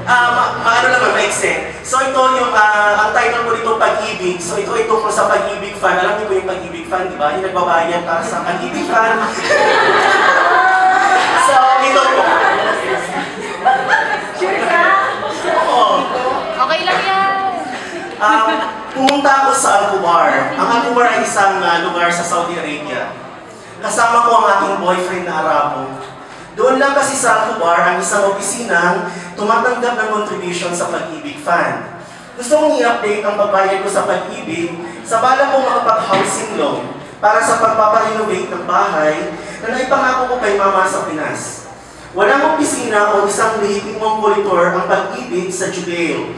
Maano naman, maikse. So ito yung, ang title ko dito, Pag-ibig. So ito ay tungkol sa Pag-ibig fan. Alam niyo po yung Pag-ibig fan, di ba? Yung nagbabayad para sa Pag-ibig fan. So ito po. Sure ka? Oo. Okay lang yan. Pumunta ako sa Al-Kubar. Ang Al-Kubar ay isang lugar sa Saudi Arabia. Kasama ko ang aking boyfriend na Arabo. Doon lang kasi sa Al-Kubar ang isang opisinang tumatanggap ng contribution sa Pag-ibig Fund. Gusto kong i-update ang pagbayad ko sa Pag-ibig sa balak kong makapag-housing loan para sa pagpaparenovate ng bahay na naipangako ko kay Mama sa Pinas. Walang opisina o isang lehitimong monitor ang Pag-ibig sa Jubail.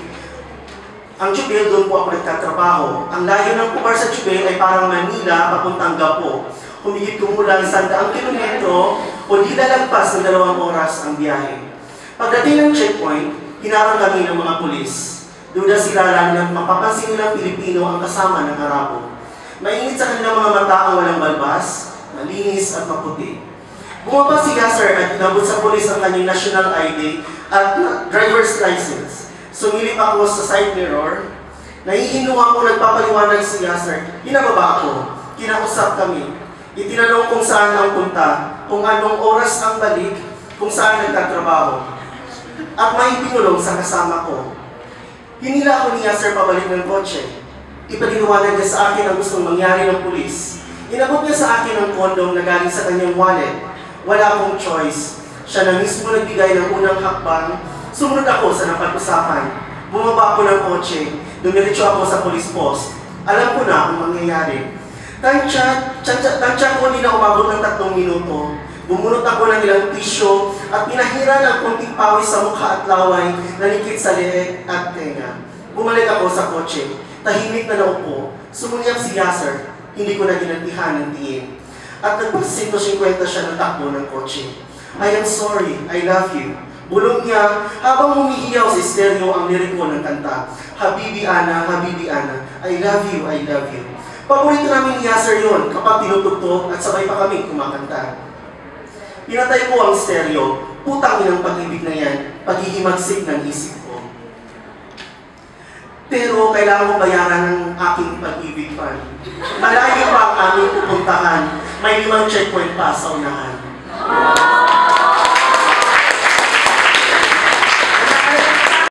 Ang Jubail, doon po ako nagtatrabaho. Ang layo ng Kubar sa Jubail ay parang Manila papuntang Gapo. Humigit kumulang 100 kilometro o di lalagpas ng 2 oras ang biyahe. Pagdating ng checkpoint, hinarang kami ng mga pulis. Duda sila lang na mapapansin nilang Pilipino ang kasama ng Arabo. Mainit sa kanilang mga mata ang walang balbas, malinis at maputi. Bumaba si Yasser at inabot sa pulis ang kanyang national ID at driver's license. Sumilip ako sa side mirror. Nahihinuwa ko nagpapaliwanag si Yasser. Pinababa ako. Kinausap kami. Itinanong kung saan ang punta, kung anong oras ang balik, kung saan nagtatrabaho. At may pinulong sa kasama ko. Hinila ako ni Yasser pabalik ng kotse. Ipaliliwanag niya sa akin ang gustong mangyari ng pulis. Inabot niya sa akin ang kondom na galing sa kanyang wallet. Wala akong choice. Siya na mismo nagbigay ng unang hakbang. Sumunod ako sa napag-usapan. Bumaba ako ng kotse. Dumiretso ako sa police post. Alam ko na ang mangyayari. Tansya ko hindi na umabot ng 3 minuto. Bumunot ako ng ilang tisyo at pinahiran ang kunting pawis sa mukha at laway na nikit sa leeg at tenga. Bumalik ako sa kotse. Tahimik na naupo. Sumulyap si Yasser. Hindi ko na ginantihan ng tingin. At nagpag-150 siya ng takbo ng kotse. I am sorry, I love you. Bulong niya habang humihiyaw sa stereo ang liriko ng kanta. Habibi Ana, Habibi Ana, I love you, I love you. Paborito namin ni Yasser yun kapag tinutugtog at sabay pa kami kumakanta. Pinatay ko ang stereo, putang inang pag-ibig na yan, paghihimagsik ng isip ko. Pero kailangan ko bayaran ng aking Pag-ibig fund. Malayo pa ang aming pupuntahan, may 5 checkpoint pa sa unahan.